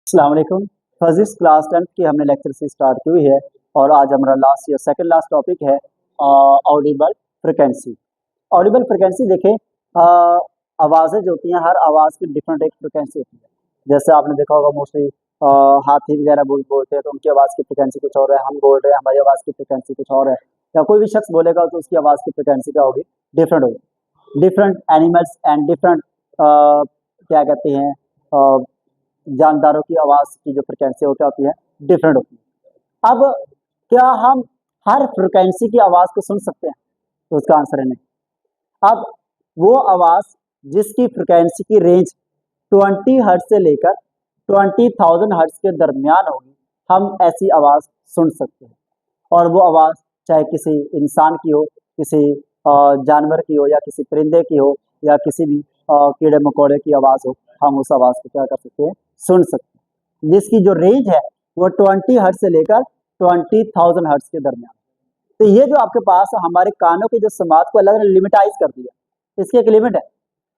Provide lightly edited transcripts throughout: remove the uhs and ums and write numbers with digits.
अस्सलाम वालेकुम। Physics class 10 की हमने लेक्चर से स्टार्ट की हुई है और आज हमारा लास्ट या सेकंड लास्ट टॉपिक है ऑडिबल फ्रिक्वेंसी। ऑडिबल फ्रिक्वेंसी देखें, आवाज़ें जो होती हैं हर आवाज़ की डिफरेंट एक फ्रिक्वेंसी होती है। जैसे आपने देखा होगा मोस्टली हाथी वगैरह बोलते हैं तो उनकी आवाज़ की फ्रिक्वेंसी कुछ और है, हम बोल रहे हैं हमारी आवाज़ की फ्रिक्वेंसी कुछ और है, या कोई भी शख्स बोलेगा तो उसकी आवाज़ की फ्रिक्वेंसी क्या होगी, डिफरेंट होगी। डिफरेंट एनिमल्स एंड डिफरेंट क्या कहते हैं जानदारों की आवाज़ की जो फ्रिक्वेंसी वो क्या होती है, डिफरेंट होती है। अब क्या हम हर फ्रिक्वेंसी की आवाज़ को सुन सकते हैं? तो उसका आंसर है नहीं। अब वो आवाज़ जिसकी फ्रिक्वेंसी की रेंज 20 हर्ट्ज से लेकर 20,000 हर्ट्ज के दरमियान होगी, हम ऐसी आवाज़ सुन सकते हैं। और वो आवाज़ चाहे किसी इंसान की हो, किसी जानवर की हो, या किसी परिंदे की हो, या किसी भी कीड़े मकोड़े की आवाज़ हो, हम उस आवाज़ को क्या कर सकते हैं, सुन सकते हैं। जिसकी जो रेंज है वो 20 हर्ट्ज से लेकर 20,000 हर्ट्ज के दरमियान। तो ये जो आपके पास हमारे कानों की जो समात को अलग लिमिटाइज कर दिया, इसकी एक लिमिट है।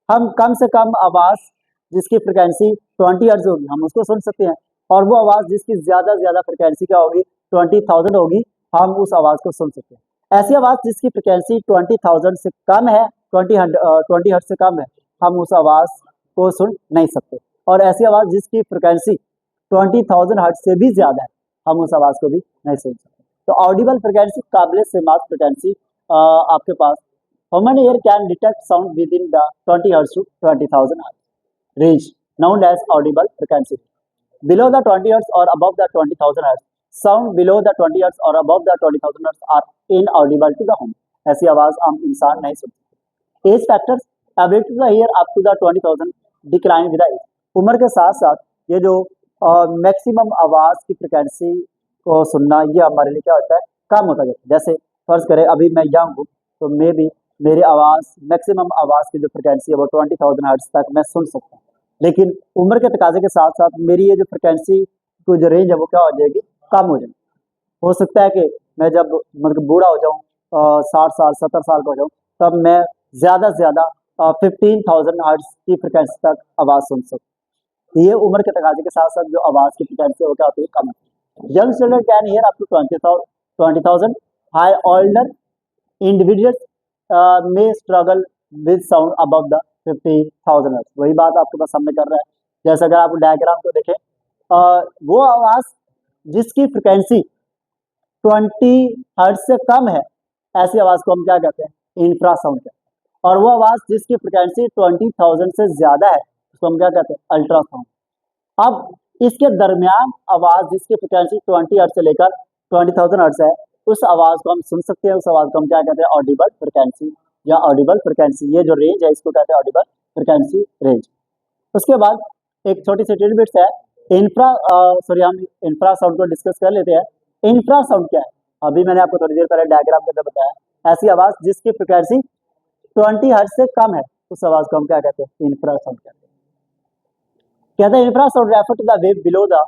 हम कम से कम आवाज़ जिसकी फ्रिक्वेंसी 20 हर्ट्ज होगी हम उसको सुन सकते हैं, और वो आवाज़ जिसकी ज़्यादा से ज़्यादा फ्रिक्वेंसी क्या होगी, 20,000 होगी, हम उस आवाज़ को सुन सकते हैं। ऐसी आवाज़ जिसकी फ्रिक्वेंसी 20,000 से कम है, 20 हर्ट्ज से कम है, हम उस आवाज़ को सुन नहीं सकते। और ऐसी आवाज़ जिसकी फ्रिक्वेंसी 20,000 हर्ट्ज से भी ज़्यादा है, हम उस आवाज़ को भी नहीं सुन सकते। तो ऑडिबल फ्रिक्वेंसी काबिल समात फ्रिक्वेंसी आपके पास human ear can detect sound within the 20 hertz to 20,000 hertz range known as audible frequency. Below the 20 hertz or above the 20,000 hertz, sound below the 20 hertz or above the 20,000 hertz are inaudible to the home. ऐसी आवाज़ हम इंसान नहीं सुन सकते। Age factors ability to hear up to the 20,000 decline with age. उम्र के साथ साथ ये जो मैक्सिमम आवाज़ की फ्रिक्वेंसी को सुनना, ये हमारे लिए क्या होता है, कम होता जाता है। जैसे फर्ज करें अभी मैं यंग हूँ तो मे भी मेरी आवाज़ मैक्सिमम आवाज़ की जो फ्रिक्वेंसी है वो 20,000 हर्ट्ज तक मैं सुन सकता हूँ, लेकिन उम्र के तकाजे के साथ साथ मेरी ये जो फ्रिक्वेंसी को जो रेंज है वो क्या हो जाएगी, कम हो जाएगी। हो सकता है कि मैं जब मतलब बूढ़ा हो जाऊँ, 60 साल 70 साल का हो जाऊँ, तब मैं ज़्यादा से ज़्यादा 15,000 हर्ट्ज की फ्रिक्वेंसी तक आवाज़ सुन सकूँ। ये उम्र के तकाजे के साथ साथ जो आवाज़ की फ्रिक्वेंसी है वो क्या होती है, कम होती है। Young children can hear up to 20,000 high older individuals may struggle with sound above the 50,000 hertz. वही बात आपके पास सामने कर रहा है। जैसे अगर आप डायग्राम को देखें, वो आवाज़ जिसकी फ्रिक्वेंसी 20 हर्ट्ज से कम है, ऐसी आवाज़ को हम क्या कहते हैं, इंफ्रासाउंड कहते हैं। और वो आवाज़ जिसकी फ्रिक्वेंसी 20,000 से ज़्यादा है उसको हम क्या कहते हैं, अल्ट्रासाउंड। अब इसके दरमियान आवाज़ जिसकी फ्रिक्वेंसी 20 हर्ट्ज से लेकर 20,000 हर्ट्ज है, उस आवाज़ को हम सुन सकते हैं। उस आवाज़ को हम क्या कहते हैं, ऑडिबल फ्रिक्वेंसी या ऑडिबल फ्रिक्वेंसी। ये जो रेंज है इसको कहते हैं ऑडिबल फ्रिक्वेंसी रेंज। उसके बाद एक छोटी सी टिडबिट्स है, हम इंफ्रासाउंड को डिस्कस कर लेते हैं। इंफ्रासाउंड क्या है, अभी मैंने आपको थोड़ी देर पहले डायग्राम के अंदर बताया। ऐसी आवाज़ जिसकी फ्रिक्वेंसी 20 हर्ट्ज से कम है, उस आवाज़ को हम क्या कहते हैं, इंफ्रासाउंड कहते हैं। कहते हैं infrasound refer to the wave below the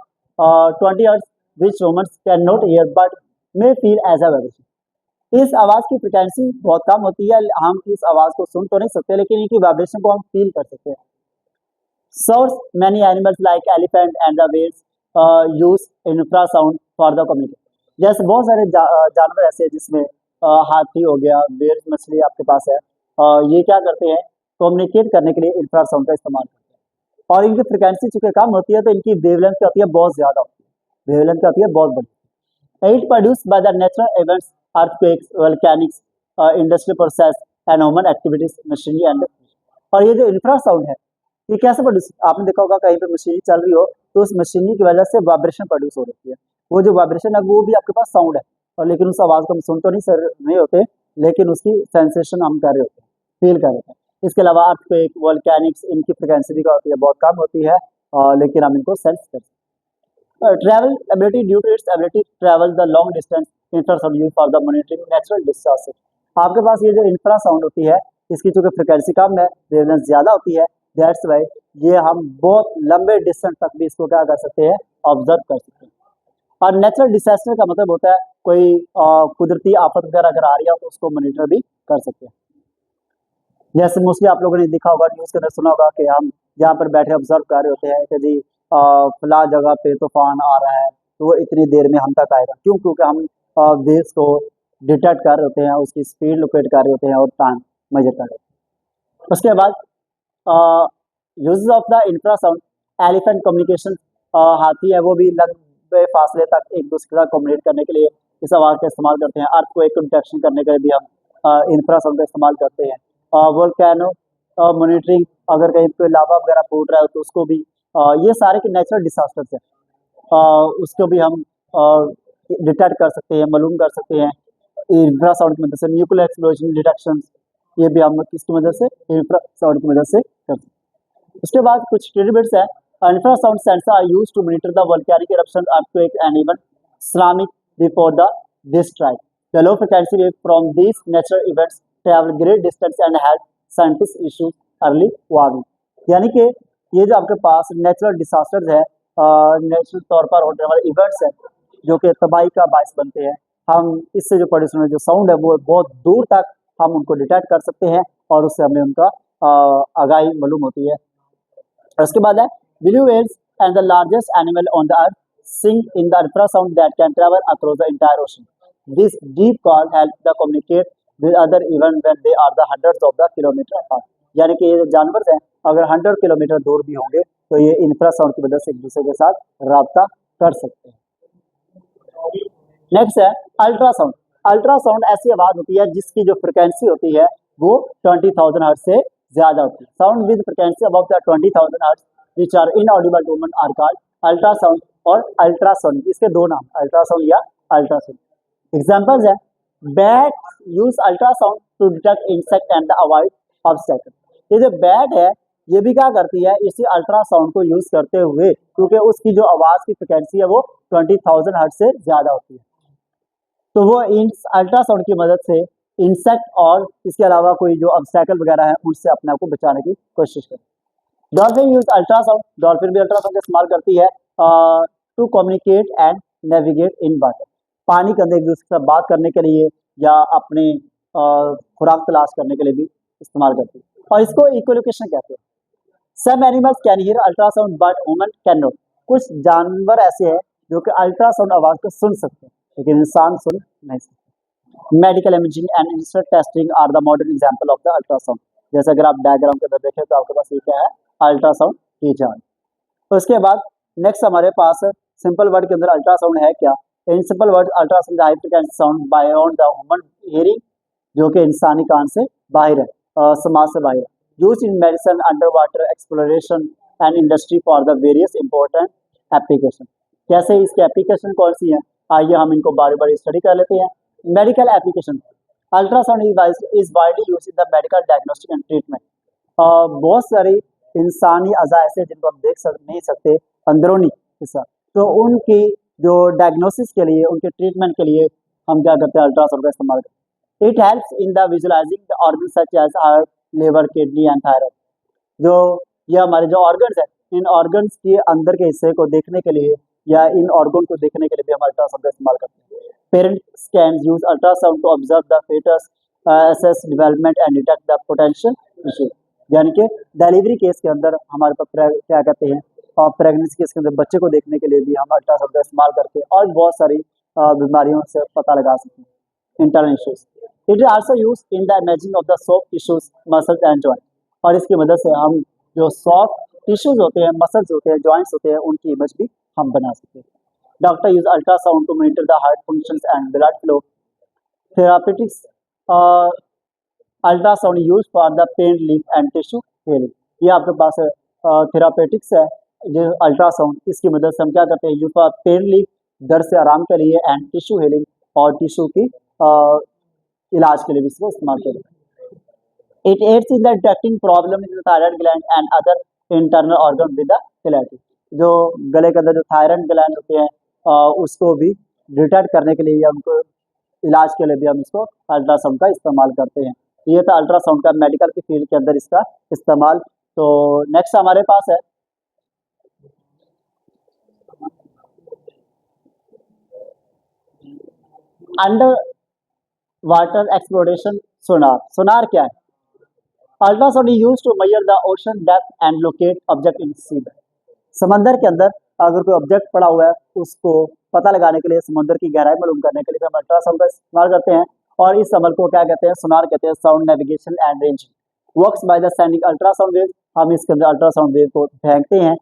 20 hertz which humans can not hear but may feel as a vibration. इस आवाज़ की फ्रिक्वेंसी बहुत कम होती है, हम इस आवाज़ को सुन तो नहीं सकते, लेकिन इनकी वाइब्रेशन को हम फील कर सकते हैं। Source many animals like elephant and the whales use infrasound for the communication. जैसे बहुत सारे जानवर ऐसे हैं जिसमें हाथी हो गया, व्हेल मछली आपके पास है, ये क्या करते हैं, कम्युनिकेट करने के लिए इंफ्रासाउंड का इस्तेमाल करते हैं। और इनकी फ्रिक्वेंसी चूंकि कम होती है तो इनकी वेवलेंथ क्या होती है, बहुत ज़्यादा होती है, वेवलेंथ क्या होती है, बहुत बड़ी। It produce by the natural events, earthquakes, volcanics, industrial process and human activities, machinery and. और ये जो इंफ्रासाउंड है ये कैसे प्रोड्यूस, आपने देखा होगा कहीं पे मशीनरी चल रही हो तो उस मशीनरी की वजह से वाइब्रेशन प्रोड्यूस हो रही है। वो जो वाइब्रेशन है वो भी आपके पास साउंड है, और लेकिन उस आवाज़ को हम सुन तो नहीं होते, लेकिन उसकी सेंसेशन हम कर रहे होते हैं, फील कर रहे होते हैं। इसके अलावा अर्थक्वेक, वोल्केनिक्स, इनकी फ्रिक्वेंसी भी क्या होती है, बहुत कम होती है, लेकिन हम इनको सेंस कर सकते हैं। Travel ability due to its ability travel the long distance, infrasound use for the monitoring natural disaster. आपके पास ये जो इंफ्रासाउंड होती है इसकी चूंकि फ्रिक्वेंसी कम है, वेवलेंथ ज़्यादा होती है, दैट्स वाई ये हम बहुत लंबे डिस्टेंस तक भी इसको क्या कर सकते हैं, ऑब्जर्व कर सकते हैं। और नेचुरल डिजास्टर का मतलब होता है कोई कुदरती आफत वगैरह अगर आ रही है तो उसको मॉनिटर भी कर सकते हैं। जैसे मोस्टली आप लोगों ने देखा होगा, न्यूज़ के अंदर सुना होगा कि हम यहाँ पर बैठे ऑब्जर्व कर रहे होते हैं कि जी फला जगह पे तूफान आ रहा है तो वो इतनी देर में हम तक आएगा, क्यों? क्योंकि हम वेव्स को डिटेक्ट कर रहे होते हैं, उसकी स्पीड लोकेट कर रहे होते हैं और टाइम मेजर कर रहे होते हैं। उसके बाद use of the infrasound, elephant communication, हाथी है वो भी लंबे फासले तक एक दूसरे का कम्युनिकेट करने के लिए इस आवाज़ का इस्तेमाल करते हैं। अर्थ को एक डिटेक्शन करने के लिए भी हम इंफ्रासाउंड का इस्तेमाल करते हैं। वोल्केनो मॉनिटरिंग, अगर कहीं पे लावा वगैरह फूट रहा है तो उसको भी ये सारे के नेचुरल डिसास्टर्स हैं, उसको भी हम डिटेक्ट कर सकते हैं, मालूम कर सकते हैं इंफ्रासाउंड की मदद से। न्यूक्लियर एक्सप्लोजन डिटेक्शन, ये भी हम किसकी मदद से? इंफ्रासाउंड की मदद से करते हैं। उसके बाद कुछ ट्रिब्यूट्स है। Infrasound sensor are used to monitor the volcanic eruption, earthquake and even tsunami before this strike. The low frequency wave from these natural events travel great distance and help scientists issue early warning. यानी कि ये जो आपके पास natural disasters है, natural तौर पर होने वाले इवेंट्स हैं जो कि तबाही का बायस बनते हैं, हम इससे जो प्रोड्यूस जो साउंड है वो बहुत दूर तक हम उनको डिटेक्ट कर सकते हैं और उससे हमें उनका आगाही मालूम होती है। उसके बाद है blue whales and the largest animal on the earth sing in the infrasound that can travel across the entire ocean. This deep call helps the communicate with other even when they are the hundreds of the kilometer apart. यानी कि ये जानवर हैं अगर 100 kilometre दूर भी होंगे तो ये इंफ्रासाउंड की वजह से एक दूसरे के साथ राब्ता कर सकते हैं। नेक्स्ट है अल्ट्रासाउंड। अल्ट्रासाउंड ऐसी आवाज होती है जिसकी जो फ्रिक्वेंसी होती है वो 20,000 हर्ट्ज से ज्यादा होती है। Sound with frequency above the 20,000 hertz which are inaudible to human are called ultrasound और अल्ट्रासोनिक। इसके दो नाम, अल्ट्रासाउंड या अल्ट्रासोनिक। एग्जांपल्स है bat use ultrasound to detect insect and the avoid obstacle. ये जो बैट है ये भी क्या करती है, इसी अल्ट्रासाउंड को यूज करते हुए, क्योंकि उसकी जो आवाज की फ्रिक्वेंसी है वो 20,000 हर्ट्ज से ज्यादा होती है, तो वो इन अल्ट्रासाउंड की मदद से इंसेक्ट और इसके अलावा कोई जो ऑब्स्टेकल वगैरह है उनसे अपने आप को बचाने की कोशिश करती है। डॉल्फिन यूज अल्ट्रासाउंड, डॉल्फिन भी अल्ट्रासाउंड का इस्तेमाल करती है to communicate and navigate in water. पानी के अंदर एक दूसरे से बात करने के लिए या अपने खुराक तलाश करने के लिए भी इस्तेमाल करती है, और इसको इकोलोकेशन कहते हैं। Some animals can hear ultrasound but human can not. कुछ जानवर ऐसे हैं जो कि अल्ट्रासाउंड आवाज को सुन सकते हैं लेकिन इंसान सुन नहीं सकते। Medical imaging and instrument testing are the modern example of the ultrasound. जैसे अगर आप डायग्राम के अंदर देखें तो आपके पास ये क्या है, अल्ट्रासाउंड की जान। तो उसके बाद नेक्स्ट हमारे पास सिंपल वर्ड के अंदर अल्ट्रासाउंड है क्या। In simple word ultrasound high frequency sound beyond the human hearing, जो कि इंसानी कान से बाहर है, समाज से बाहर है। Use in medicine, under water exploration and industry for the various important application. कैसे इसके एप्लीकेशन कौन सी है, आइए हम इनको बारी बारी स्टडी कर लेते हैं। Medical application, ultrasound is widely use in the medical diagnostic and treatment. बहुत सारी इंसानी अज़ा ऐसे जिनको हम नहीं सकते अंदरूनी हिस्सा, तो उनकी जो डायग्नोसिस के लिए, उनके ट्रीटमेंट के लिए हम क्या करते हैं, अल्ट्रासाउंड का इस्तेमाल करते हैं। It helps in the visualizing the organ such as heart, liver, kidney and thyroid. जो ये हमारे जो ऑर्गन्स हैं, इन ऑर्गन्स के अंदर के हिस्से को देखने के लिए या इन ऑर्गन को देखने के लिए भी हम अल्ट्रासाउंड का इस्तेमाल करते हैं। Parent can use ultrasound to observe the fetus, assess development and detect the potential issue. यानी कि डिलीवरी केस के अंदर हमारे पास क्या कहते हैं, और प्रेगनेंसी केस के अंदर बच्चे को देखने के लिए भी हम अल्ट्रासाउंड का इस्तेमाल करके और बहुत सारी बीमारियों से पता लगा सकते हैं, internal issues. It is also use in the imaging of the soft tissues, muscles and joint. और इसकी मदद से हम जो सॉफ्ट टिश्यूज होते हैं, मसल्स होते हैं, जॉइंट्स होते हैं, उनकी इमेज भी हम बना सकते हैं। Doctor use ultrasound to monitor the heart functions and blood flow. Therapeutics, ultrasound use for the pain relief and tissue healing. ये आपके पास थेरापेटिक्स है जो अल्ट्रासाउंड, इसकी मदद से हम क्या करते हैं, यूज फॉर पेन रिलीफ, दर्द से आराम के लिए, एंड टिश्यू हीलिंग, और टिश्यू की इलाज के लिए भी इसको इस्तेमाल करते हैं। It adds in the detecting problem in the thyroid gland and other internal organ with the clarity. जो गले के अंदर जो थायराइड ग्लैंड होते हैं उसको भी डिटेक्ट करने के लिए या उनको इलाज के लिए भी हम इसको अल्ट्रासाउंड का इस्तेमाल करते हैं। ये था अल्ट्रासाउंड का मेडिकल की फील्ड के अंदर इसका इस्तेमाल। तो नेक्स्ट हमारे पास है under water exploration sonar. Sonar क्या है? Ultrasound used to measure the ocean depth and locate object in sea bed. समंदर के अंदर अगर कोई ऑब्जेक्ट पड़ा हुआ है उसको पता लगाने के लिए, समंदर की गहराई मालूम करने के लिए हम अल्ट्रासाउंड का इस्तेमाल करते हैं। और इस अमल को क्या कहते हैं? सोनार कहते हैं। Sound navigation and ranging works by the sending ultrasound wave. हम इसके अंदर अल्ट्रासाउंड वेव को फेंकते हैं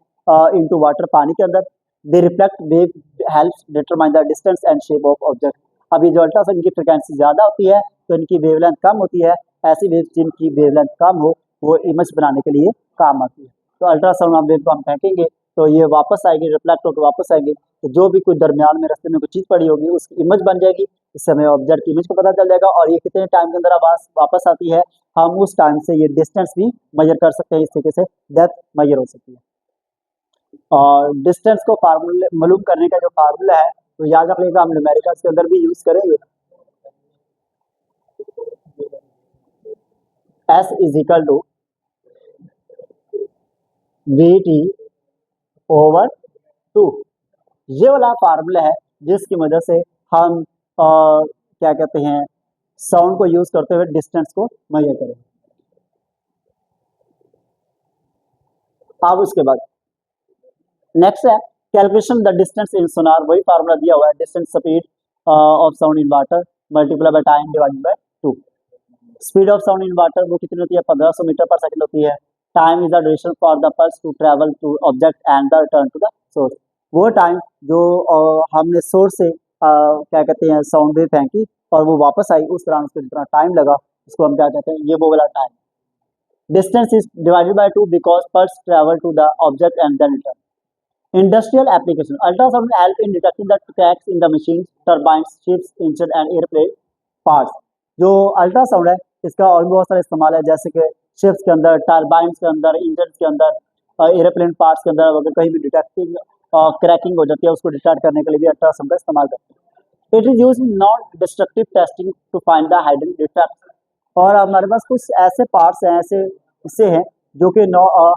इनटू वाटर, पानी के अंदर। दे reflect wave helps determine the distance and shape of object. अब ये जो अल्ट्रासाउंड की फ्रिक्वेंसी ज्यादा होती है तो इनकी वेवलेंथ कम होती है। ऐसी वेव जिनकी वेवलेंथ कम हो वो इमेज बनाने के लिए काम आती है। तो अल्ट्रासाउंड हम वेव को हम फेंकेंगे तो ये वापस आएगी, रिफ्लेक्ट होकर वापस आएगी। तो जो भी कोई दरमियान में रास्ते में कोई चीज पड़ी होगी उसकी इमेज बन जाएगी। इससे हमें ऑब्जेक्ट की इमेज को पता चल जाएगा और ये कितने टाइम के अंदर आवाज वापस आती है। हम उस टाइम से ये डिस्टेंस भी मेजर कर सकते हैं। इस तरीके से डेप्थ मेजर हो सकती है। और डिस्टेंस को फार्मूले मालूम करने का जो फार्मूला है तो याद रख लेगा, हम न्यूमेरिकल्स के अंदर भी यूज करेंगे। S is equal to VT over 2। ये वाला फार्मूला है जिसकी वजह से हम क्या कहते हैं, साउंड को यूज करते हुए डिस्टेंस को मेजर करेंगे। अब उसके बाद नेक्स्ट है कैलकुलेशन द डिस्टेंस इन सोनार। वही फार्मूला दिया हुआ है, distance speed of sound in water multiply by time divided by 2। Speed of sound in water वो कितनी होती है? 1500 मीटर पर सेकंड होती है। Time is the duration for the pulse to travel to object and the return to the source. वो time जो हमने सोर्स से क्या कहते हैं साउंड वेव फेंकी और वो वापस आई, उस दौरान उसको जितना टाइम लगा उसको हम क्या कहते हैं? ये वो वाला time. Distance is divided by 2 because pulse travel to the object and then return. Industrial application ultrasound help in detecting the cracks in the machine, turbines, ships, engine and airplane parts. जो ultrasound है इसका और भी बहुत सारे इस्तेमाल है, जैसे कि शिप्स के अंदर, टरबाइंस के अंदर, इंजन के अंदर, एयरप्लेन पार्ट्स के अंदर अगर कहीं भी डिटेक्टिंग क्रैकिंग हो जाती है उसको डिटेक्ट करने के लिए भी अल्ट्रासाउंड का इस्तेमाल करते हैं। It is used in non destructive testing to find the hidden defects. और हमारे पास कुछ ऐसे पार्ट्स हैं, ऐसे हिस्से हैं जो कि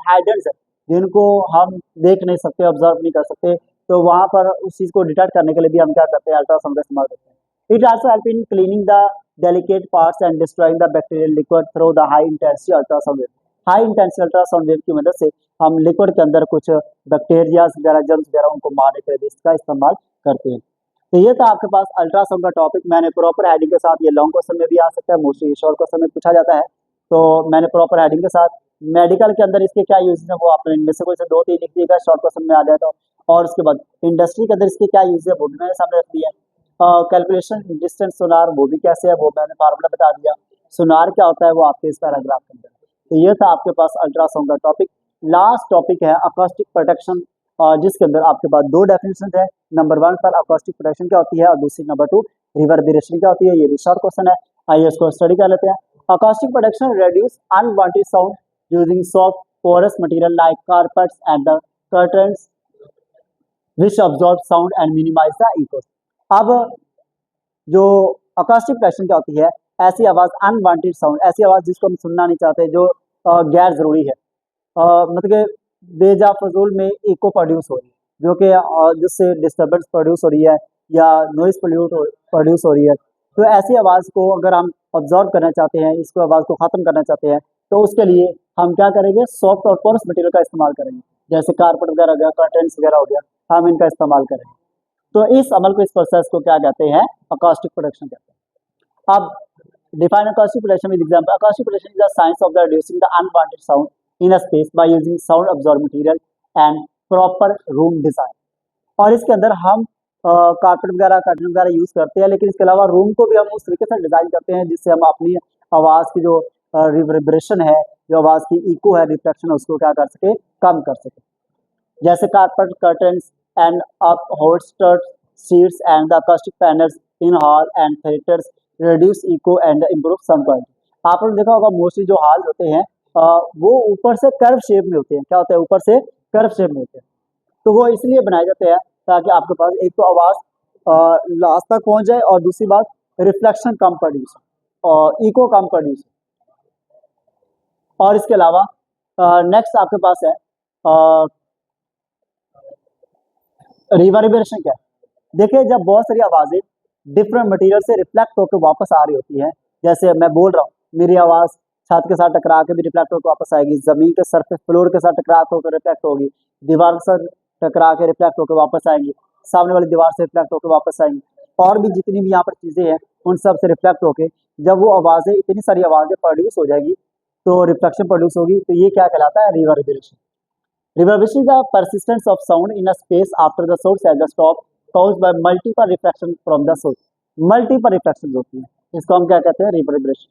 हाइडन्स है, जिनको हम देख नहीं सकते, ऑब्जर्व नहीं कर सकते। तो वहां पर उस चीज को डिटेक्ट करने के लिए भी हम क्या करते हैं? अल्ट्रासाउंड का इस्तेमाल करते हैं। It also help in cleaning the delicate parts and destroying the bacterial liquid through the high intensity ultrasound wave। High intensity ultrasound wave की मदद से हम लिक्विड के अंदर कुछ बैक्टीरिया वगैरह, जर्म्स वगैरह उनको मारने के लिए भी इसका इस्तेमाल करते हैं। तो ये था आपके पास अल्ट्रासाउंड का टॉपिक। मैंने प्रॉपर हेडिंग के साथ, ये लॉन्ग क्वेश्चन में भी आ सकता है, मोस्टली शॉर्ट क्वेश्चन में पूछा जाता है, तो मैंने प्रॉपर हेडिंग के साथ मेडिकल के अंदर इसके क्या यूज है वो आपने इनमें से कोई से 2-3 लिख दिएगा, शॉर्ट क्वेश्चन में आ जाए तो। और उसके बाद इंडस्ट्री के अंदर इसके क्या यूज है वो भी मैंने सामने रख दिया। कैलकुलेशन डिस्टेंस सोनार वो भी कैसे है वो मैंने फार्मूला बता दिया। सोनार क्या होता है वो आपके इस पैराग्राफ के अंदर। तो ये था आपके पास अल्ट्रासाउंड का टॉपिक। लास्ट टॉपिक है अकॉस्टिक प्रोटेक्शन, जिसके अंदर आपके पास 2 डेफिनेशन है। नंबर 1 पर अकॉस्टिक प्रोटेक्शन क्या होती है और दूसरी नंबर 2 रिवर्बरेशन क्या होती है। ये भी शॉर्ट क्वेश्चन है, आइए इसको स्टडी कर लेते हैं। Acoustic protection reduce unwanted sound using soft porous material like carpets and the curtains which absorb sound and minimize the echoes। अब जो अकॉस्टिक प्रोटेक्शन क्या होती है? ऐसी आवाज, अनवांटेड साउंड, ऐसी आवाज जिसको हम सुनना नहीं चाहते, जो गैर जरूरी है, मतलब कि बेजा फजूल में इको प्रोड्यूस हो रही है, जो कि जिससे डिस्टर्बेंस प्रोड्यूस हो रही है या नॉइज प्रोड्यूस हो रही है। तो ऐसी आवाज को अगर हम ऑब्जर्व करना चाहते हैं, इसको आवाज को खत्म करना चाहते हैं, तो उसके लिए हम क्या करेंगे? सॉफ्ट और पोरस मटेरियल का इस्तेमाल करेंगे, जैसे कारपेट वगैरह हो गया, कर्टेन्स वगैरह हो गया, हम इनका इस्तेमाल करेंगे। तो इस अमल को, इस प्रोसेस को क्या कहते हैं? अकॉस्टिक प्रोटेक्शन कहते हैं। अब define acoustic protection with example. Acoustic protection is the science of the reducing the unwanted sound in a space by using sound absorb material and proper room design. और इसके अंदर हम कारपेट वगैरह, curtain वगैरह use करते हैं, लेकिन इसके अलावा रूम को भी हम उस तरीके से डिजाइन करते हैं जिससे हम अपनी आवाज की जो रिवर्बरेशन है, जो आवाज की इको है, रिफ्लेक्शन है, उसको क्या कर सके? कम कर सके। जैसे carpet, curtains and upholstered seats and the acoustic panels in hall and theaters reduce echo and improve sound quality। आपने देखा होगा मोस्टली जो हॉल होते हैं वो ऊपर से कर्व शेप में होते हैं। क्या होता है? ऊपर से कर्व शेप में होते हैं। तो वो इसलिए बनाए जाते हैं ताकि आपके पास एक तो आवाज लास्ट तक पहुंच जाए और दूसरी बात रिफ्लेक्शन कम प्रोड्यूस और इको कम प्रोड्यूस। और इसके अलावा नेक्स्ट आपके पास है रिवर्बरेशन। क्या है? देखिए, जब बहुत सारी आवाजें डिफरेंट मटेरियल से रिफ्लेक्ट होकर वापस आ रही होती है, जैसे मैं बोल रहा हूँ, मेरी आवाज छत के साथ टकरा के भी रिफ्लेक्ट होकर वापस आएगी, जमीन के सरफेस फ्लोर के साथ टकरा होकर रिफ्लेक्ट होगी, दीवार के साथ टकरा के रिफ्लेक्ट होकर वापस आएंगी, सामने वाली दीवार से रिफ्लेक्ट होकर वापस आएंगी, और भी जितनी भी यहाँ पर चीजें हैं उन सब से रिफ्लेक्ट होके जब वो आवाजें, इतनी सारी आवाजें प्रोड्यूस हो जाएगी तो रिफ्लेक्शन प्रोड्यूस होगी, तो ये क्या कहलाता है? Reverberation. Reverberation is the persistence of sound in a space after the source has stopped caused by multiple reflection from the source. Multiple reflections होती हैं, इसको हम क्या कहते हैं? reverberation.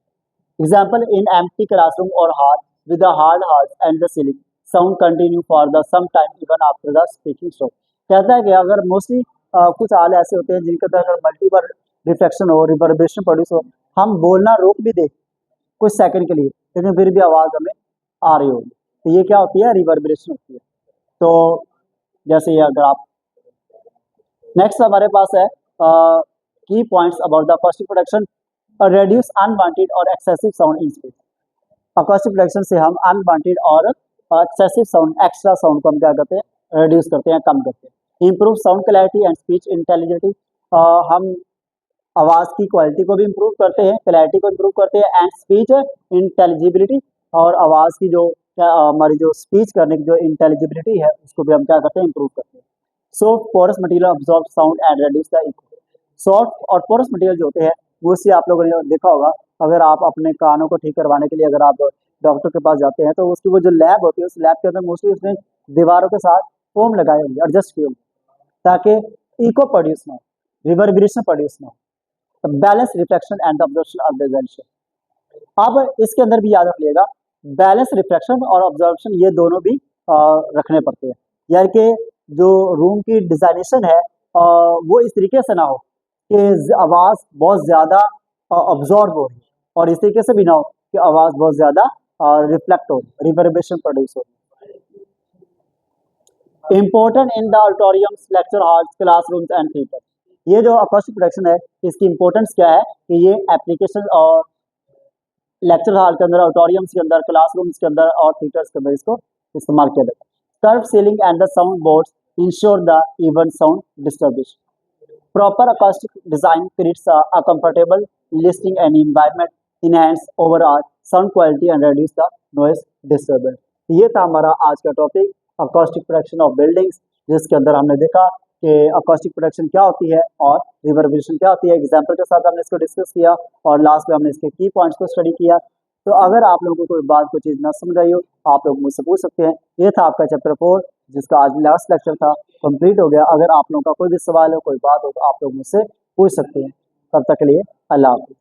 Example, in empty classroom or hall with the hard walls and the ceiling, sound continue for the some time even after the speaking stop. कहता है कि अगर मोस्टली कुछ हाल ऐसे होते हैं जिनके अंदर अगर मल्टीपल रिफ्लेक्शन हो, रिवर्बरेशन प्रोड्यूस हो, हम बोलना रोक भी दे कुछ सेकंड के लिए, लेकिन फिर भी आवाज हमें आ रही होगी, तो ये क्या होती है? रिवर्बरेशन होती है। तो जैसे ये अगर आप नेक्स्ट हमारे पास है key points about the acoustic protection, reduce unwanted और excessive sound in space. Acoustic protection से हम अनवांटेड और एक्सेसिव साउंड, एक्स्ट्रा साउंड को हम क्या करते हैं? रिड्यूस करते हैं, कम करते हैं। Improve sound clarity and speech intelligibility, हम आवाज की क्वालिटी को भी इम्प्रूव करते हैं, क्लैरिटी को इम्प्रूव करते हैं, एंड स्पीच इंटेलिजिबिलिटी, और आवाज की जो हमारी जो स्पीच करने की जो इंटेलिजिबिलिटी है उसको भी हम क्या करते हैं? इम्प्रूव करते हैं। Soft porous material absorb sound and reduce the echo. Soft और पोरस मटेरियल जो होते हैं वो उससे आप लोगों ने देखा होगा, अगर आप अपने कानों को ठीक करवाने के लिए अगर आप डॉक्टर के पास जाते हैं तो उसकी वो जो लैब होती है उस लैब के अंदर मोस्टली उसने दीवारों के साथ फोम लगाए होंगे, एडजस्ट किए होंगे ताकि इको प्रोड्यूस ना हो, रिवर्बरेशन प्रोड्यूस ना हो। Balance reflection and observation of the junction. अब इसके अंदर भी याद रखिएगा, बैलेंस रिफ्लेक्शन और ऑब्जर्वेशन ये दोनों भी रखने पड़ते हैं, यानी कि जो रूम की डिजाइनेशन है वो इस तरीके से ना हो कि आवाज बहुत ज्यादा ऑब्जॉर्ब हो रही है, और इस तरीके से भी ना हो कि आवाज बहुत ज्यादा रिफ्लेक्ट हो, रिवर्बरेशन प्रोड्यूस हो। Important in the auditoriums, lecture halls, classrooms and theatre. ये जो अकॉस्टिक प्रोटेक्शन है इसकी इंपॉर्टेंस क्या है कि ये एप्लीकेशन और लेक्चर हॉल के अंदर, ऑडिटोरियम्स के अंदर, क्लासरूम्स के अंदर और थिएटर्स के अंदर इसको इस्तेमाल किया जाता है। Curve ceiling and the sound boards ensure the even sound distribution. Proper acoustic design creates a comfortable listening and environment, enhance overall sound quality and reduce the noise disturbance। ये था हमारा आज का topic acoustic protection of buildings, जिसके अंदर हमने देखा कि acoustic protection क्या होती है और reverberation क्या होती है। एग्जाम्पल के साथ हमने इसको डिस्कस किया और लास्ट में हमने इसके की पॉइंट्स को स्टडी किया। तो अगर आप लोगों को कोई बात, कोई चीज़ ना समझ आई हो, आप लोग मुझसे पूछ सकते हैं। ये था आपका चैप्टर 4 जिसका आज लास्ट लेक्चर था, कंप्लीट हो गया। अगर आप लोगों का कोई भी सवाल हो, कोई बात हो, तो आप लोग मुझसे पूछ सकते हैं। तब तक के लिए अल्लाह हाफ़िज़।